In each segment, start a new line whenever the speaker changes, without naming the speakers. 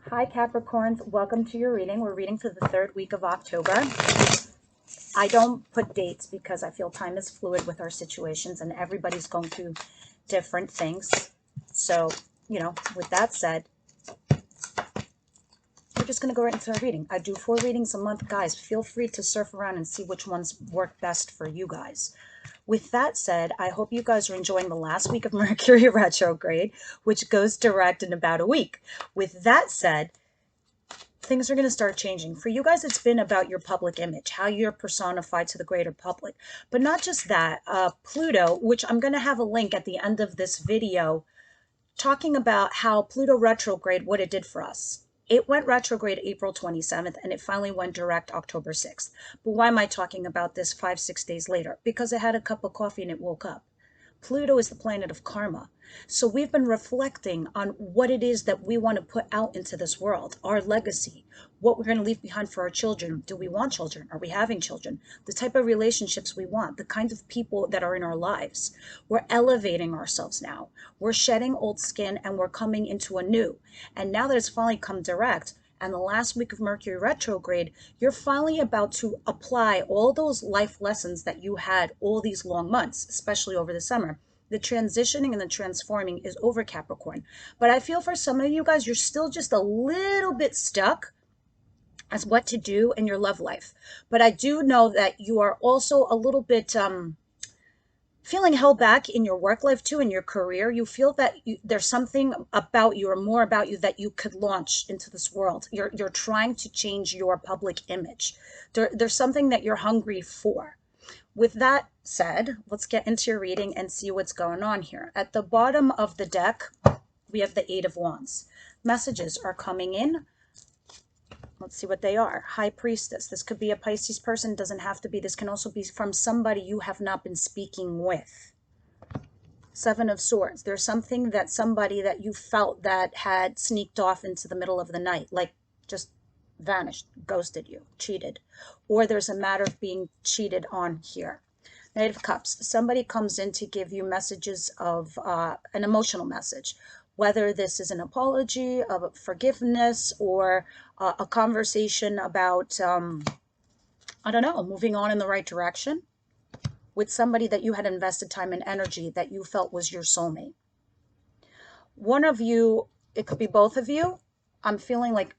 Hi Capricorns, welcome to your reading. We're reading for the third week of October. I don't put dates because I feel time is fluid with our situations and everybody's going through different things. So, with that said, we're just going to go right into our reading. I do 4 readings a month. Guys, feel free to surf around and see which ones work best for you guys. With that said, I hope you guys are enjoying the last week of Mercury retrograde, which goes direct in about a week. With that said, things are going to start changing. For you guys, it's been about your public image, how you're personified to the greater public. But not just that, Pluto, which I'm going to have a link at the end of this video, talking about how Pluto retrograde, what it did for us. It went retrograde April 27th, and it finally went direct October 6th. But why am I talking about this 5-6 days later? Because I had a cup of coffee and it woke up. Pluto is the planet of karma. So we've been reflecting on what it is that we want to put out into this world, our legacy, what we're going to leave behind for our children. Do we want children? Are we having children? The type of relationships we want, the kind of people that are in our lives. We're elevating ourselves now. We're shedding old skin and we're coming into a new. And now that it's finally come direct, and the last week of Mercury retrograde, you're finally about to apply all those life lessons that you had all these long months, especially over the summer. The transitioning and the transforming is over, Capricorn. But I feel for some of you guys, you're still just a little bit stuck as what to do in your love life. But I do know that you are also a little bit feeling held back in your work life too, in your career. You feel that there's something about you or more about you that you could launch into this world. You're trying to change your public image. There's something that you're hungry for. With that said, let's get into your reading and see what's going on here. At the bottom of the deck, we have the 8 of Wands. Messages are coming in. Let's see what they are. High Priestess. This could be a Pisces person. Doesn't have to be. This can also be from somebody you have not been speaking with. 7 of Swords. There's something that somebody that you felt that had sneaked off into the middle of the night, like just vanished, ghosted you, cheated. Or there's a matter of being cheated on here. Knight of Cups. Somebody comes in to give you messages of an emotional message. Whether this is an apology, of forgiveness, or a conversation about, I don't know, moving on in the right direction with somebody that you had invested time and energy that you felt was your soulmate. One of you, it could be both of you. I'm feeling like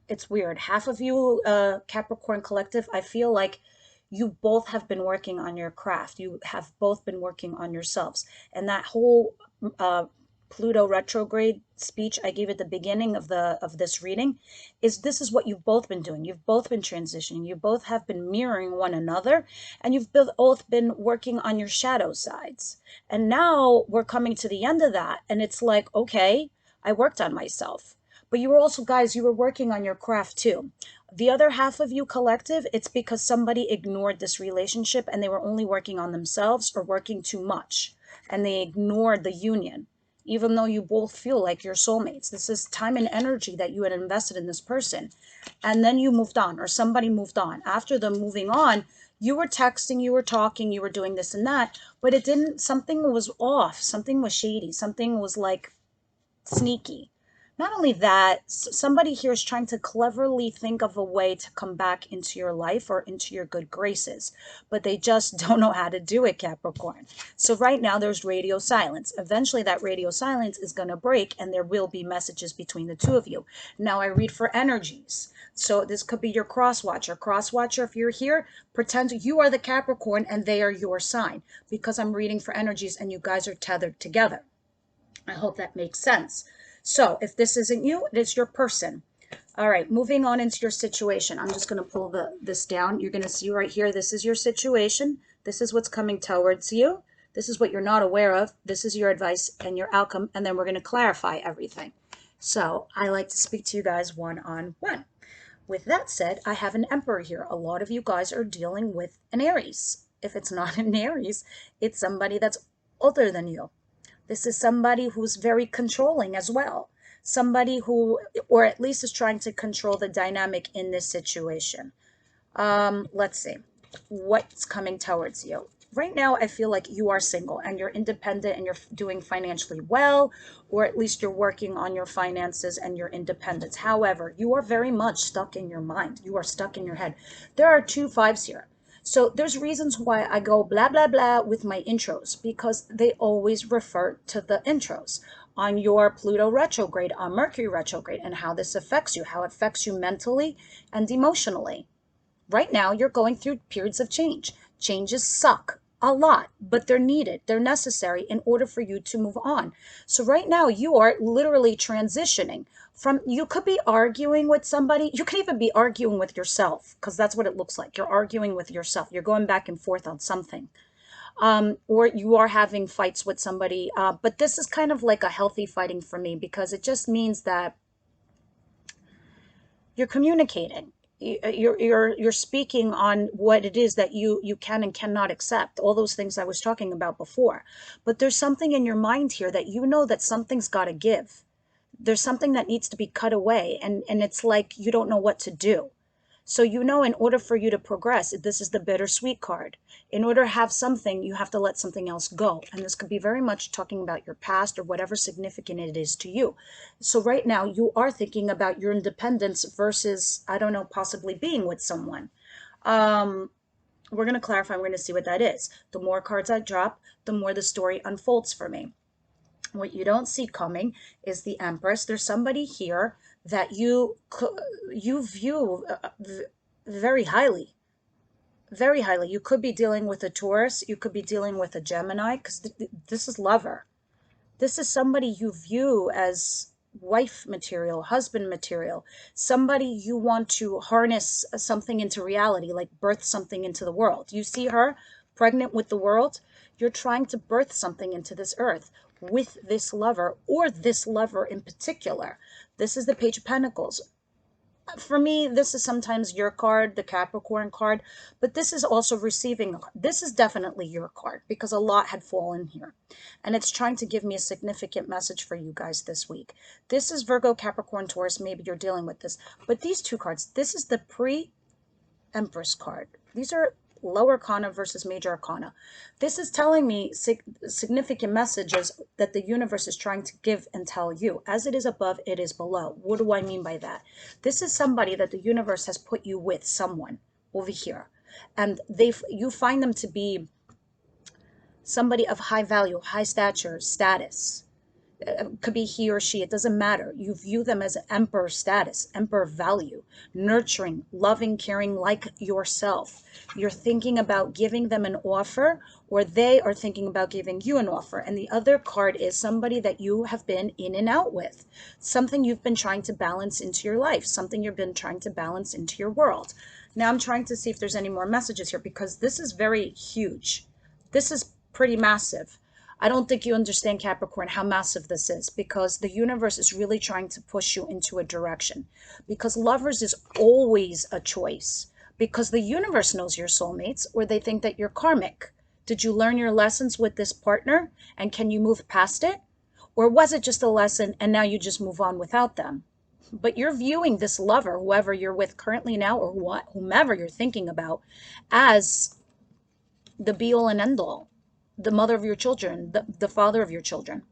it's weird. Half of you, Capricorn collective, I feel like you both have been working on your craft. You have both been working on yourselves. And that whole Pluto retrograde speech I gave at the beginning of this reading this is what you've both been doing. You've both been transitioning. You both have been mirroring one another, and you've both been working on your shadow sides. And now we're coming to the end of that, and it's like, okay, I worked on myself. But you were also, guys, you were working on your craft too. The other half of you collective, it's because somebody ignored this relationship and they were only working on themselves or working too much, and they ignored the union. Even though you both feel like you're soulmates. This is time and energy that you had invested in this person. And then you moved on, or somebody moved on. After the moving on, you were texting, you were talking, you were doing this and that, but it didn't, something was off, something was shady, something was like sneaky. Not only that, somebody here is trying to cleverly think of a way to come back into your life or into your good graces, but they just don't know how to do it, Capricorn. So right now there's radio silence. Eventually that radio silence is going to break and there will be messages between the two of you. Now I read for energies. So this could be your cross watcher. Cross watcher, if you're here, pretend you are the Capricorn and they are your sign, because I'm reading for energies and you guys are tethered together. I hope that makes sense. So if this isn't you, it is your person. All right, moving on into your situation. I'm just going to pull this down. You're going to see right here, this is your situation. This is what's coming towards you. This is what you're not aware of. This is your advice and your outcome. And then we're going to clarify everything. So I like to speak to you guys one-on-one. With that said, I have an Emperor here. A lot of you guys are dealing with an Aries. If it's not an Aries, it's somebody that's older than you. This is somebody who's very controlling as well. Somebody who, or at least is trying to control the dynamic in this situation. Let's see. What's coming towards you? right now I feel like you are single and you're independent and you're doing financially well, or at least you're working on your finances and your independence. However, you are very much stuck in your mind. You are stuck in your head. There are two fives here. So there's reasons why I go blah, blah, blah with my intros, because they always refer to the intros on your Pluto retrograde, on Mercury retrograde, and how this affects you, how it affects you mentally and emotionally. Right now, you're going through periods of change. Changes suck a lot, but they're needed. They're necessary in order for you to move on. So right now, you are literally transitioning from, you could be arguing with somebody. You could even be arguing with yourself, because that's what it looks like. You're arguing with yourself. You're going back and forth on something. Or you are having fights with somebody. But this is kind of like a healthy fighting for me, because it just means that you're communicating. You're speaking on what it is that you can and cannot accept, all those things I was talking about before. But there's something in your mind here that you know that something's got to give. There's something that needs to be cut away, and it's like you don't know what to do. So you know, in order for you to progress, this is the bittersweet card. In order to have something, you have to let something else go. And this could be very much talking about your past or whatever significant it is to you. So right now you are thinking about your independence versus, I don't know, possibly being with someone. We're going to clarify. We're going to see what that is. The more cards I drop, the more the story unfolds for me. What you don't see coming is the Empress. There's somebody here that you view very highly, very highly. You could be dealing with a Taurus. You could be dealing with a Gemini, because this is lover. This is somebody you view as wife material, husband material, somebody you want to harness something into reality, like birth something into the world. You see her pregnant with the world. You're trying to birth something into this earth with this lover, or this lover in particular. This is the Page of Pentacles. For me, this is sometimes your card, the Capricorn card, but this is also receiving. This is definitely your card, because a lot had fallen here. And it's trying to give me a significant message for you guys this week. This is Virgo, Capricorn, Taurus. Maybe you're dealing with this. But these two cards, this is the Empress card. These are lower arcana versus major arcana. This is telling me significant messages that the universe is trying to give and tell you. As it is above, it is below. What do I mean by that? This is somebody that the universe has put you with, someone over here, and you find them to be somebody of high value, high stature, status. Could be he or she, it doesn't matter. You view them as emperor status, emperor value, nurturing, loving, caring, like yourself. You're thinking about giving them an offer, or they are thinking about giving you an offer. And the other card is somebody that you have been in and out with, something you've been trying to balance into your life, something you've been trying to balance into your world. Now I'm trying to see if there's any more messages here, because this is very huge. This is pretty massive. I don't think you understand, Capricorn, how massive this is, because the universe is really trying to push you into a direction, because lovers is always a choice, because the universe knows your soulmates, or they think that you're karmic. Did you learn your lessons with this partner, and can you move past it? Or was it just a lesson and now you just move on without them? But you're viewing this lover, whoever you're with currently now, or whomever you're thinking about, as the be all and end all, the mother of your children, the father of your children,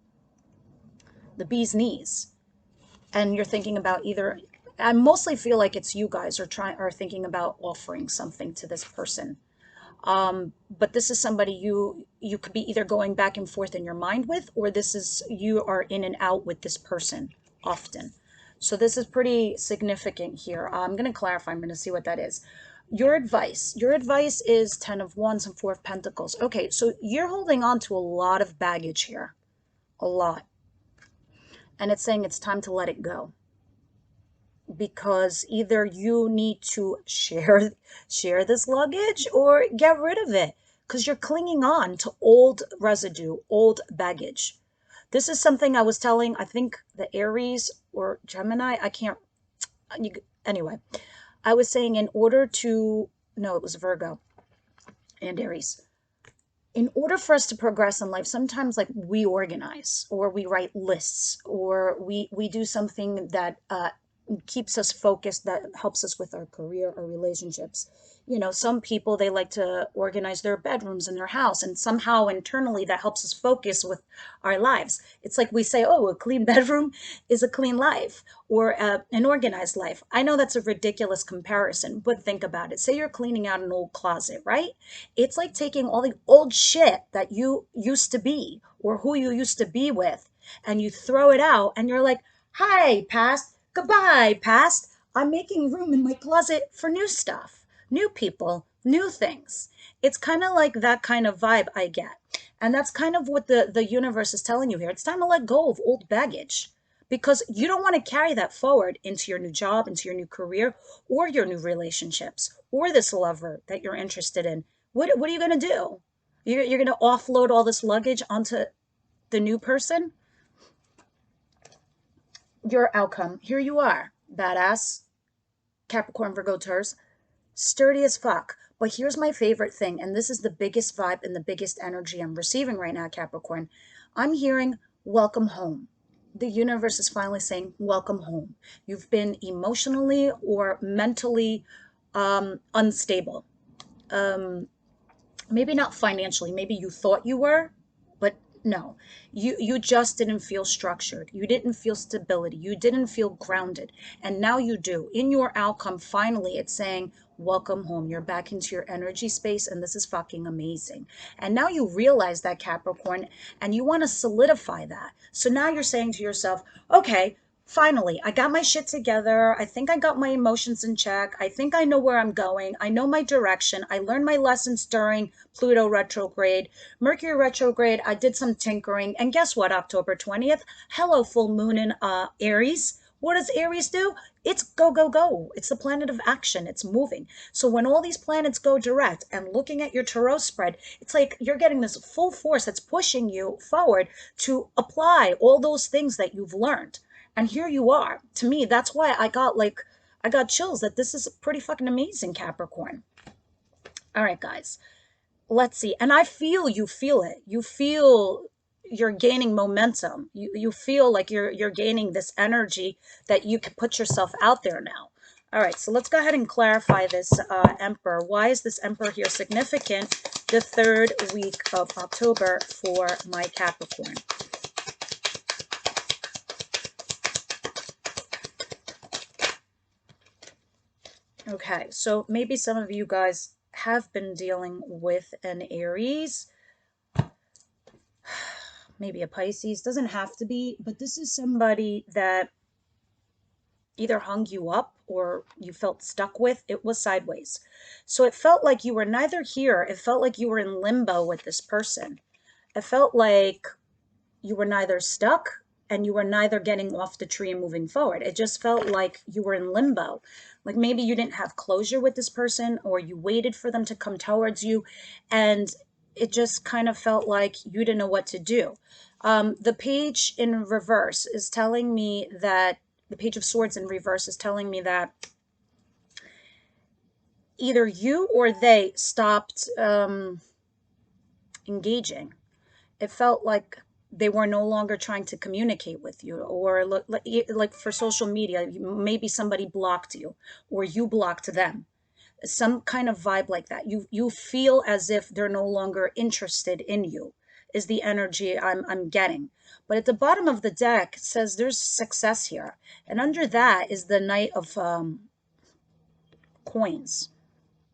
the bee's knees. And you're thinking about either, I mostly feel like it's you guys are thinking about offering something to this person. But this is somebody you could be either going back and forth in your mind with, or this is, you are in and out with this person often. So this is pretty significant here. I'm going to clarify. I'm going to see what that is. Your advice is 10 of Wands and 4 of Pentacles. Okay, so you're holding on to a lot of baggage here, a lot. And it's saying it's time to let it go, because either you need to share this luggage or get rid of it, because you're clinging on to old residue, old baggage. This is something I was telling, I think, the Aries or Gemini. I can't, anyway. I was saying, in order to, no, it was Virgo and Aries. In order for us to progress in life, sometimes like we organize, or we write lists, or we do something that keeps us focused, that helps us with our career or relationships. You know, some people, they like to organize their bedrooms in their house, and somehow internally that helps us focus with our lives. It's like we say, oh, a clean bedroom is a clean life, or an organized life. I know that's a ridiculous comparison, but think about it. Say you're cleaning out an old closet, right? It's like taking all the old shit that you used to be or who you used to be with, and you throw it out, and you're like, hi, past. Goodbye, past. I'm making room in my closet for new stuff, new people, new things. It's kind of like that kind of vibe I get. And that's kind of what the universe is telling you here. It's time to let go of old baggage, because you don't want to carry that forward into your new job, into your new career, or your new relationships, or this lover that you're interested in. What are you going to do? You're going to offload all this luggage onto the new person? Your outcome. Here you are, badass, Capricorn, Virgo, Taurus, sturdy as fuck. But here's my favorite thing, and this is the biggest vibe and the biggest energy I'm receiving right now, Capricorn. I'm hearing welcome home. The universe is finally saying welcome home. You've been emotionally or mentally unstable. Maybe not financially, maybe you thought you were, but no, you just didn't feel structured, you didn't feel stability, you didn't feel grounded, and now you do. In your outcome, finally it's saying welcome home. You're back into your energy space, and this is fucking amazing. And now you realize that, Capricorn, and you want to solidify that. So now you're saying to yourself, okay, finally, I got my shit together. I think I got my emotions in check. I think I know where I'm going. I know my direction. I learned my lessons during Pluto retrograde. Mercury retrograde, I did some tinkering. And guess what, October 20th? Hello, full moon in Aries. What does Aries do? It's go, go, go. It's the planet of action. It's moving. So when all these planets go direct, and looking at your tarot spread, it's like you're getting this full force that's pushing you forward to apply all those things that you've learned. And here you are. To me, that's why I got chills that this is pretty fucking amazing, Capricorn. All right, guys. Let's see. And I feel you feel it. You feel you're gaining momentum. You feel like you're gaining this energy that you can put yourself out there now. All right, so let's go ahead and clarify this Emperor. Why is this Emperor here significant the third week of October for my Capricorn? Okay, so maybe some of you guys have been dealing with an Aries, maybe a Pisces, doesn't have to be, but this is somebody that either hung you up or you felt stuck with. It was sideways. So it felt like you were neither here. It felt like you were in limbo with this person. It felt like you were neither stuck and you were neither getting off the tree and moving forward. It just felt like you were in limbo. Like maybe you didn't have closure with this person, or you waited for them to come towards you, and it just kind of felt like you didn't know what to do. The page in reverse is telling me that, the Page of Swords in reverse is telling me that either you or they stopped engaging. It felt like they were no longer trying to communicate with you, or like for social media, maybe somebody blocked you or you blocked them. Some kind of vibe like that. You feel as if they're no longer interested in you, is the energy I'm getting. But at the bottom of the deck, it says there's success here, and under that is the Knight of coins,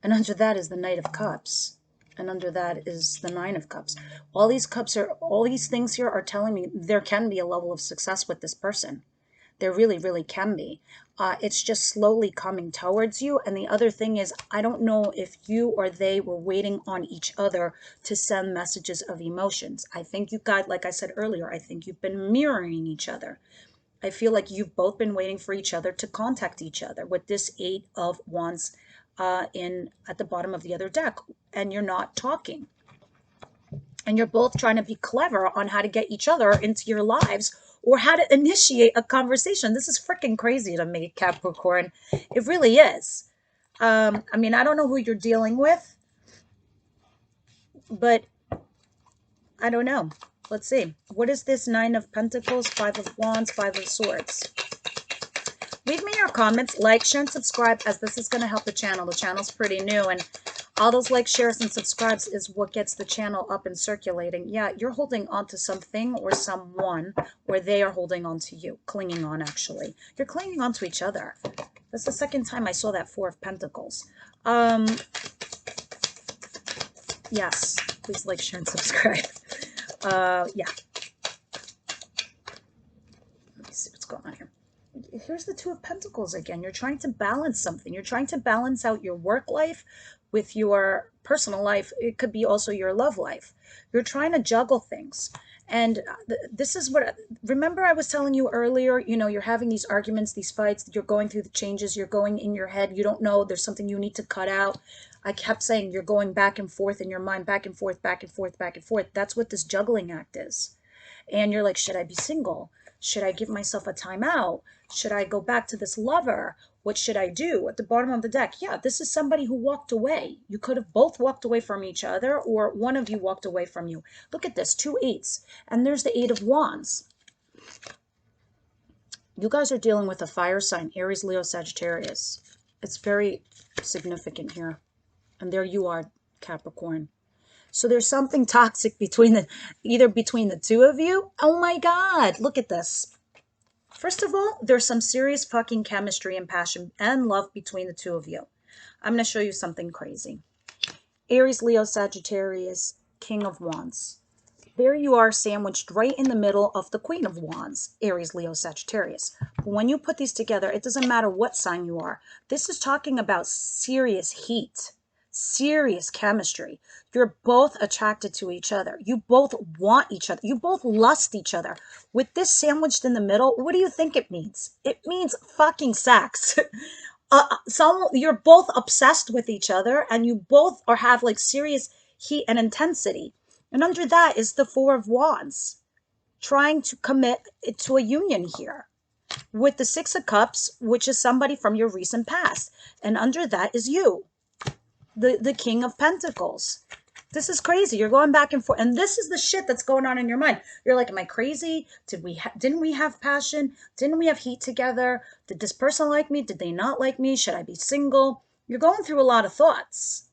and under that is the Knight of Cups, and under that is the Nine of Cups. All these things here are telling me there can be a level of success with this person. There really, really can be. It's just slowly coming towards you. And the other thing is, I don't know if you or they were waiting on each other to send messages of emotions. I think you guys, like I said earlier, I think you've been mirroring each other. I feel like you've both been waiting for each other to contact each other with this Eight of Wands at the bottom of the other deck, and you're not talking. And you're both trying to be clever on how to get each other into your lives, or how to initiate a conversation. This is freaking crazy to me, Capricorn. It really is. I mean, I don't know who you're dealing with, but I don't know. Let's see. What is this Nine of Pentacles, Five of Wands, Five of Swords? Leave me your comments, like, share, and subscribe, as this is going to help the channel. The channel's pretty new, and all those likes, shares, and subscribes is what gets the channel up and circulating. Yeah, you're holding on to something or someone, or they are holding on to you. Clinging on, actually. You're clinging on to each other. That's the second time I saw that Four of Pentacles. Yes, please like, share, and subscribe. Yeah. Let me see what's going on here. Here's the Two of Pentacles again. You're trying to balance something. You're trying to balance out your work life with your personal life. It could be also your love life. You're trying to juggle things. And this is what, remember I was telling you earlier, you know, you're having these arguments, these fights, you're going through the changes, you're going in your head, you don't know, there's something you need to cut out. I kept saying you're going back and forth in your mind, back and forth, back and forth, back and forth. That's what this juggling act is. And you're like, should I be single? Should I give myself a timeout? Should I go back to this lover? What should I do? At the bottom of the deck, yeah, this is somebody who walked away. You could have both walked away from each other, or one of you walked away from you. Look at this, 2 8s. And there's the 8 of Wands. You guys are dealing with a fire sign, Aries, Leo, Sagittarius. It's very significant here. And there you are, Capricorn. So there's something toxic between either between the two of you. Oh my God, look at this. First of all, there's some serious fucking chemistry and passion and love between the two of you. I'm going to show you something crazy. Aries, Leo, Sagittarius, King of Wands. There you are, sandwiched right in the middle of the Queen of Wands, Aries, Leo, Sagittarius. But when you put these together, it doesn't matter what sign you are. This is talking about serious heat, serious chemistry. You're both attracted to each other. You both want each other. You both lust each other. With this sandwiched in the middle, what do you think it means? It means fucking sex. You're both obsessed with each other, and you both have like serious heat and intensity. And under that is the Four of Wands, trying to commit to a union here. With the Six of Cups, which is somebody from your recent past. And under that is you, the King of Pentacles. This is crazy. You're going back and forth. And this is the shit that's going on in your mind. You're like, am I crazy? Didn't we have passion? Didn't we have heat together? Did this person like me? Did they not like me? Should I be single? You're going through a lot of thoughts.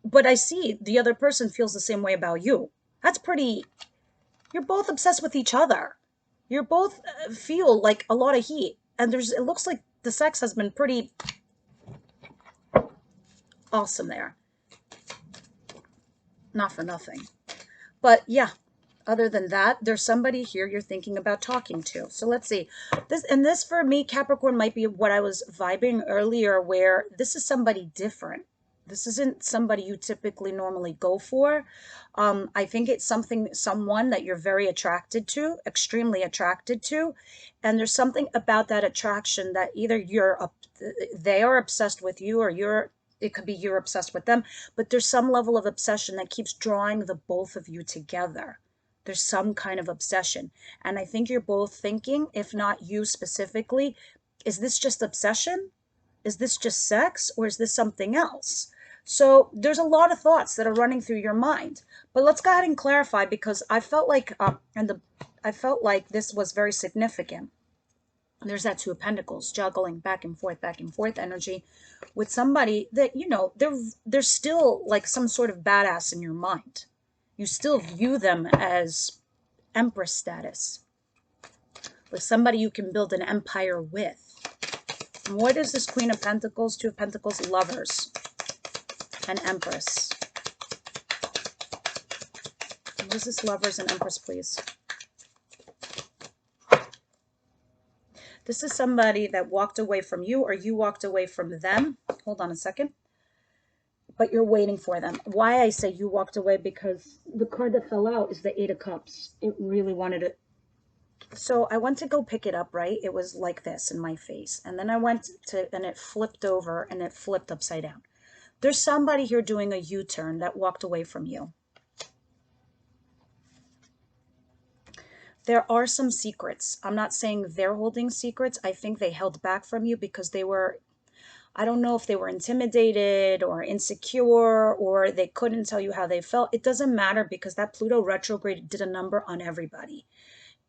But I see the other person feels the same way about you. That's pretty... You're both obsessed with each other. You both feel like a lot of heat. And it looks like the sex has been pretty awesome there. Not for nothing. But yeah, other than that, there's somebody here you're thinking about talking to. So let's see. This for me, Capricorn, might be what I was vibing earlier, where this is somebody different. This isn't somebody you typically normally go for. I think it's someone that you're very attracted to, extremely attracted to. And there's something about that attraction that either they are obsessed with you, or it could be you're obsessed with them, but there's some level of obsession that keeps drawing the both of you together. There's some kind of obsession. And I think you're both thinking, if not you specifically, is this just obsession? Is this just sex? Or is this something else? So there's a lot of thoughts that are running through your mind. But let's go ahead and clarify, because I felt like I felt like this was very significant. There's that Two of Pentacles, juggling back and forth energy with somebody that, you know, they're still like some sort of badass in your mind. You still view them as Empress status, like somebody you can build an empire with. And what is this Queen of Pentacles, Two of Pentacles, Lovers, and Empress? What is this Lovers and Empress, please? This is somebody that walked away from you, or you walked away from them. Hold on a second. But you're waiting for them. Why I say you walked away, because the card that fell out is the Eight of Cups. It really wanted it. So I went to go pick it up, right? It was like this in my face. And then I went to, and it flipped over, and it flipped upside down. There's somebody here doing a U-turn that walked away from you. There are some secrets. I'm not saying they're holding secrets. I think they held back from you because they were, I don't know if they were intimidated or insecure, or they couldn't tell you how they felt. It doesn't matter, because that Pluto retrograde did a number on everybody.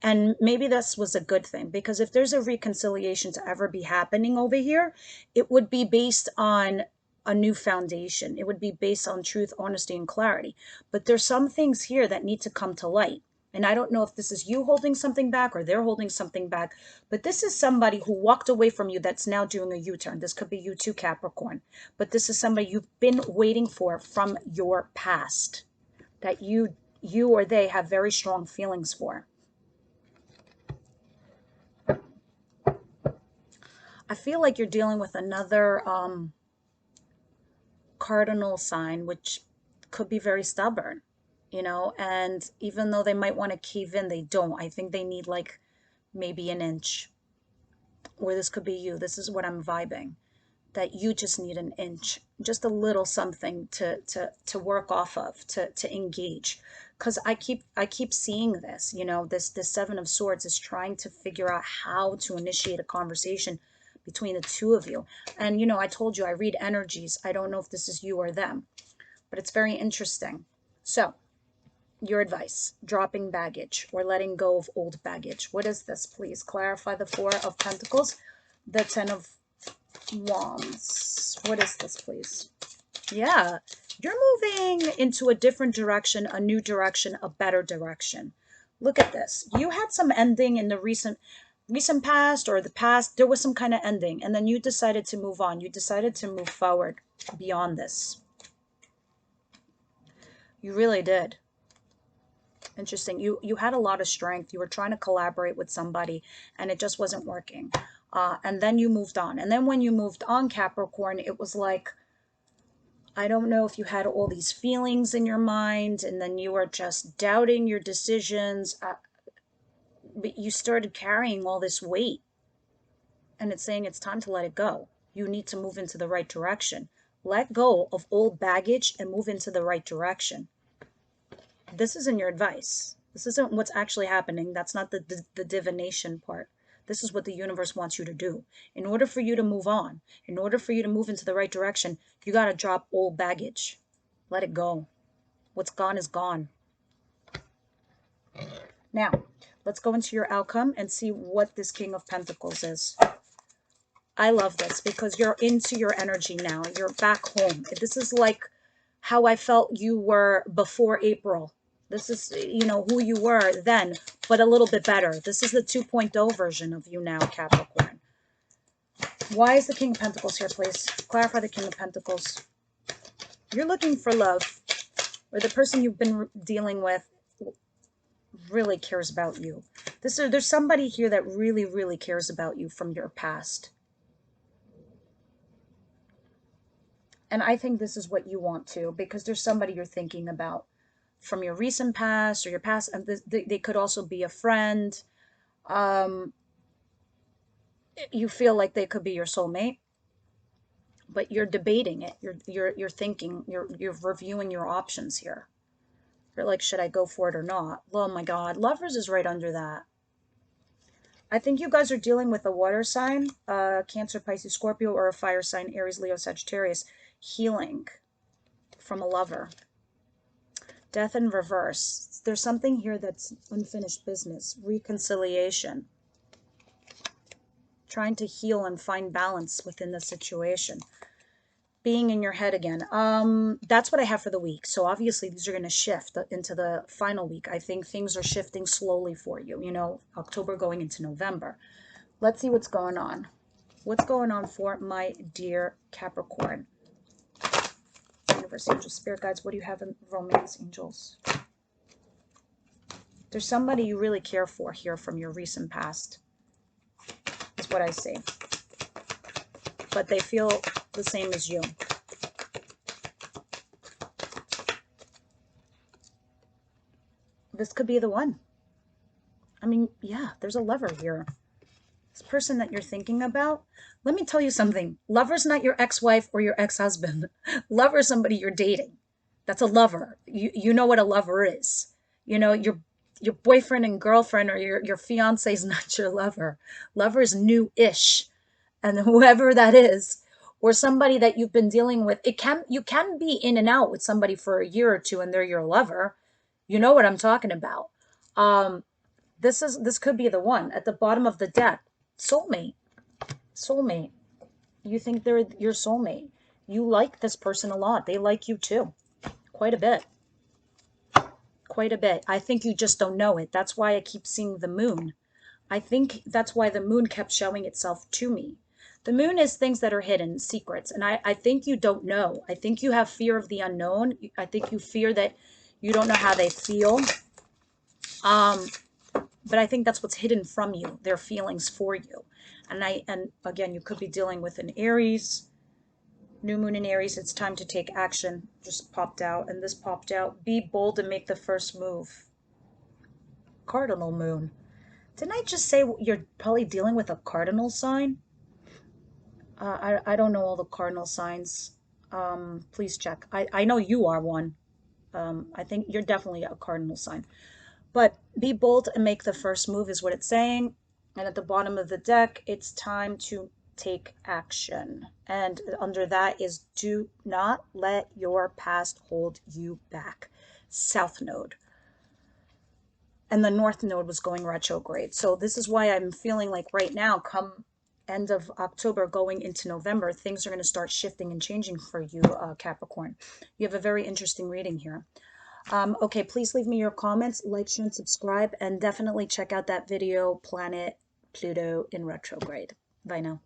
And maybe this was a good thing, because if there's a reconciliation to ever be happening over here, it would be based on a new foundation. It would be based on truth, honesty, and clarity. But there's some things here that need to come to light. And I don't know if this is you holding something back or they're holding something back, but this is somebody who walked away from you that's now doing a U-turn. This could be you too, Capricorn. But this is somebody you've been waiting for from your past, that you or they have very strong feelings for. I feel like you're dealing with another cardinal sign, which could be very stubborn, you know, and even though they might want to cave in, they don't. I think they need like maybe an inch. Or this could be you. This is what I'm vibing, that you just need an inch, just a little something to work off of, to engage. Because I keep seeing this, you know, this Seven of Swords is trying to figure out how to initiate a conversation between the two of you. And you know, I told you I read energies. I don't know if this is you or them, but it's very interesting. So your advice: dropping baggage or letting go of old baggage. What is this? Please clarify. The Four of Pentacles, the Ten of Wands. What is this, please? Yeah, you're moving into a different direction, a new direction, a better direction. Look at this. You had some ending in the recent past, or the past. There was some kind of ending, and then you decided to move on. You decided to move forward beyond this. You really did. Interesting. You had a lot of strength. You were trying to collaborate with somebody and it just wasn't working. And then you moved on. And then when you moved on, Capricorn, it was like, I don't know if you had all these feelings in your mind and then you were just doubting your decisions. But you started carrying all this weight. And it's saying it's time to let it go. You need to move into the right direction. Let go of old baggage and move into the right direction. This isn't your advice. This isn't what's actually happening. That's not the divination part. This is what the universe wants you to do. In order for you to move on, in order for you to move into the right direction, you got to drop old baggage. Let it go. What's gone is gone. Now, let's go into your outcome and see what this King of Pentacles is. I love this because you're into your energy now. You're back home. This is like how I felt you were before April. This is, you know, who you were then, but a little bit better. This is the 2.0 version of you now, Capricorn. Why is the King of Pentacles here, please? Clarify the King of Pentacles. You're looking for love, or the person you've been dealing with really cares about you. There's somebody here that really, really cares about you from your past. And I think this is what you want to, because there's somebody you're thinking about from your recent past or your past. And they could also be a friend. You feel like they could be your soulmate, but you're debating it. You're thinking, you're reviewing your options here. You're like, should I go for it or not? Oh my God, Lovers is right under that. I think you guys are dealing with a water sign, Cancer, Pisces, Scorpio, or a fire sign, Aries, Leo, Sagittarius. Healing from a lover. Death in reverse. There's something here that's unfinished business. Reconciliation. Trying to heal and find balance within the situation. Being in your head again. That's what I have for the week. So obviously these are going to shift into the final week. I think things are shifting slowly for you. You know, October going into November. Let's see what's going on. What's going on for my dear Capricorn? Universe, angels, spirit guides, what do you have in romance, angels? There's somebody you really care for here from your recent past. That's what I see. But they feel the same as you. This could be the one. I mean, yeah, there's a lover here. This person that you're thinking about, let me tell you something. Lover's not your ex-wife or your ex-husband. Lover is somebody you're dating. That's a lover. You know what a lover is. You know, your boyfriend and girlfriend or your fiance is not your lover. Lover is new-ish. And whoever that is, or somebody that you've been dealing with, you can be in and out with somebody for a year or two and they're your lover. You know what I'm talking about. This could be the one at the bottom of the deck. Soulmate. Soulmate. You think they're your soulmate. You like this person a lot. They like you too. Quite a bit. Quite a bit. I think you just don't know it. That's why I keep seeing the moon. I think that's why the moon kept showing itself to me. The moon is things that are hidden, secrets. And I think you don't know. I think you have fear of the unknown. I think you fear that you don't know how they feel. But I think that's what's hidden from you, their feelings for you. And again, you could be dealing with an Aries, new moon in Aries. It's time to take action. Just popped out, and this popped out. Be bold and make the first move. Cardinal moon. Didn't I just say you're probably dealing with a cardinal sign? I don't know all the cardinal signs. Please check. I know you are one. I think you're definitely a cardinal sign. But be bold and make the first move is what it's saying. And at the bottom of the deck, it's time to take action. And under that is do not let your past hold you back. South Node. And the North Node was going retrograde. So this is why I'm feeling like right now, come end of October going into November, things are going to start shifting and changing for you, Capricorn. You have a very interesting reading here. Okay, please leave me your comments, like, share, and subscribe, and definitely check out that video, Planet Pluto in retrograde. Bye now.